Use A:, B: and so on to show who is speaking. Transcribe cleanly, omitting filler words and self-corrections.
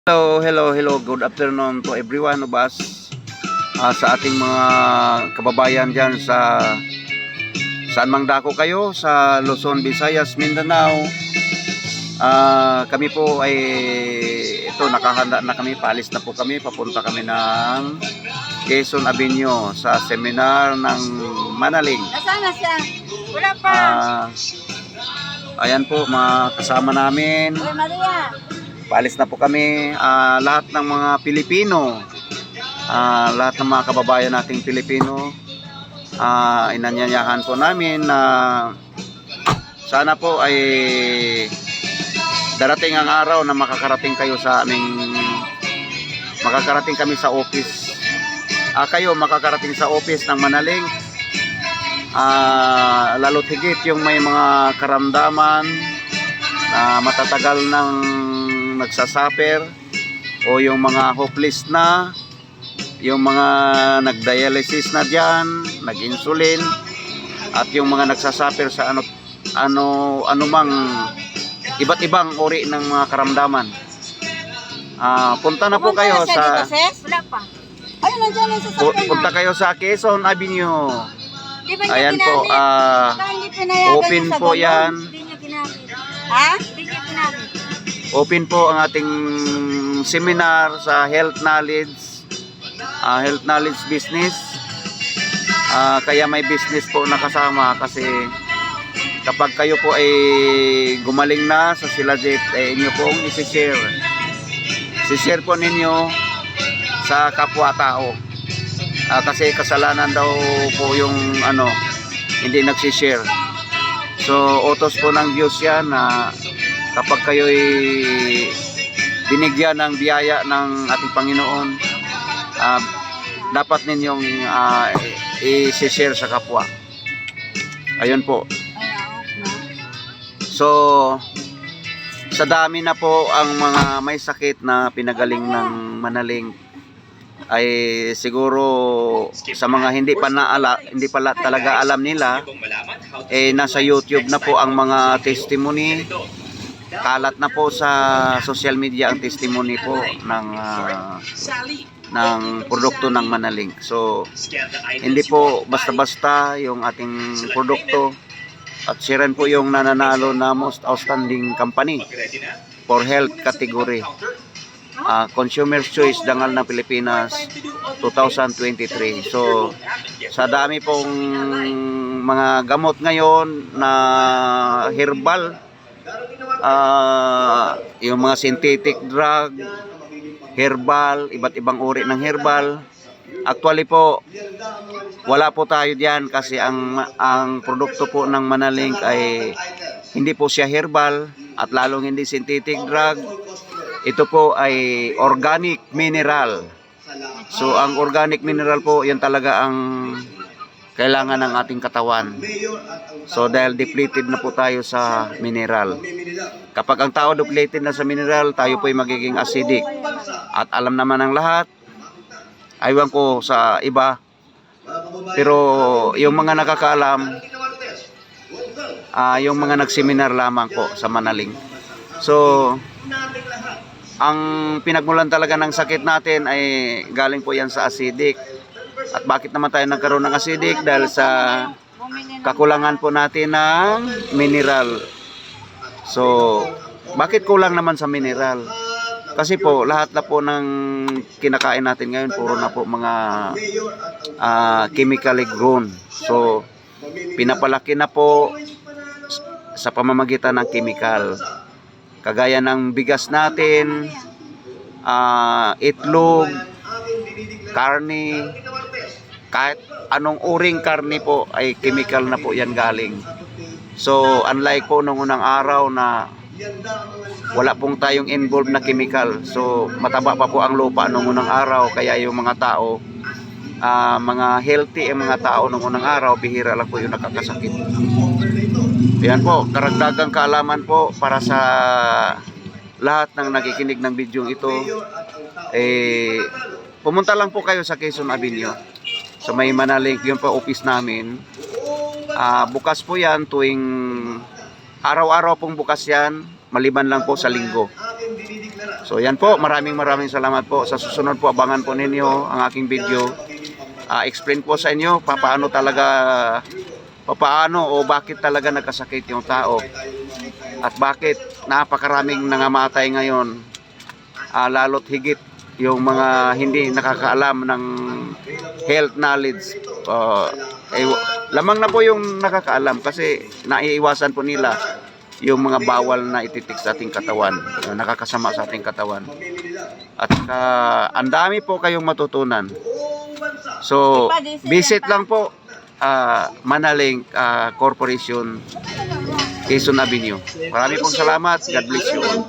A: Hello. Good afternoon to everyone of us, sa ating mga kababayan dyan sa saan mang dako kayo, sa Luzon, Visayas, Mindanao. Kami po ay ito, nakahanda na kami, paalis na po kami, papunta kami ng Quezon Avenue sa seminar ng Manaling.
B: Nasaan na siya? Wala pa.
A: Ayan po, mga kasama namin.
B: Uy, Maria.
A: Paalis na po kami, lahat ng mga Pilipino, lahat ng mga kababayan nating Pilipino, inanyayahan po namin na sana po ay darating ang araw na makakarating kayo sa makakarating kami sa office. Kayo makakarating sa office ng Manaling, lalo't higit yung may mga karamdaman na matatagal ng nagsasuffer, o yung mga hopeless na, yung mga nagdialysis na dyan, nag-insulin, at yung mga nagsasuffer sa anumang iba't ibang uri ng mga karamdaman. Punta na po kayo sa
B: Wala pa. Ayun, nandiyan yung sasakyan
A: punta kayo sa Quezon Avenue.
B: Di ba niya
A: Ayan po,
B: ginamit? Baka hindi pinayagan
A: open
B: niya sa
A: po
B: galon.
A: yan.
B: Hindi niya ginamit. Ha? Hindi niya ginamit.
A: Open po ang ating seminar sa health knowledge business. Kaya may business po nakasama, kasi kapag kayo po ay gumaling na sa Silagit, inyo pong isi-share. I-share po ninyo sa kapwa-tao. Kasi kasalanan daw po yung hindi nagsishare. So utos po ng Diyos yan na kapag kayo'y binigyan ng biyaya ng ating Panginoon, dapat ninyong i-share sa kapwa. Ayun po. So sa dami na po ang mga may sakit na pinagaling ng Manaling, ay siguro sa mga hindi pala talaga alam nila, nasa YouTube na po ang mga testimony. Kalat na po sa social media ang testimony po ng produkto ng Manaling. So hindi po basta-basta yung ating produkto, at siya rin po yung nananalo na most outstanding company for health category, Consumer's Choice Dangal ng Pilipinas 2023. So sa dami pong mga gamot ngayon na herbal, yung mga synthetic drug, herbal, iba't ibang uri ng herbal. Actually po, wala po tayo diyan, kasi ang produkto po ng Manaling ay hindi po siya herbal, at lalong hindi synthetic drug. Ito po ay organic mineral. So ang organic mineral po, yan talaga ang kailangan ng ating katawan. So dahil depleted na po tayo sa mineral. Kapag ang tao depleted na sa mineral, tayo po ay magiging acidic. At alam naman ng lahat, aywan ko sa iba, pero yung mga nakakaalam, yung mga nagseminar lamang po sa Manaling. So ang pinagmulan talaga ng sakit natin ay galing po yan sa acidic. At bakit naman tayo nagkaroon ng acidic? Dahil sa kakulangan po natin ng mineral. So bakit kulang naman sa mineral? Kasi po lahat na po ng kinakain natin ngayon, puro na po mga chemically grown. So pinapalaki na po sa pamamagitan ng chemical. Kagaya ng bigas natin, itlog, karne, kahit anong uring karne po ay chemical na po yan galing. So unlike po nung unang araw na wala pong tayong involved na chemical, so mataba pa po ang lupa nung unang araw, kaya yung mga tao, mga healthy ang mga tao nung unang araw, bihira lang po yung nakakasakit. Ayan po, karagdagang kaalaman po para sa lahat ng nakikinig ng video ito. Pumunta lang po kayo sa Quezon Avenue, sa may Manaling, yun po office namin. Bukas po yan araw-araw pong bukas yan, maliban lang po sa linggo. So yan po, maraming salamat po. Sa susunod po, abangan po ninyo ang aking video. Explain po sa inyo paano o bakit talaga nagkasakit yung tao. At bakit napakaraming nangamatay ngayon. Lalo't higit yung mga hindi nakakaalam ng health knowledge. Lamang na po yung nakakaalam kasi naiiwasan po nila yung mga bawal na ititik sa ating katawan, nakakasama sa ating katawan. At ang dami po kayong matutunan. So, visit lang po Manaling Corporation, Quezon Avenue. Maraming pong salamat. God bless you all.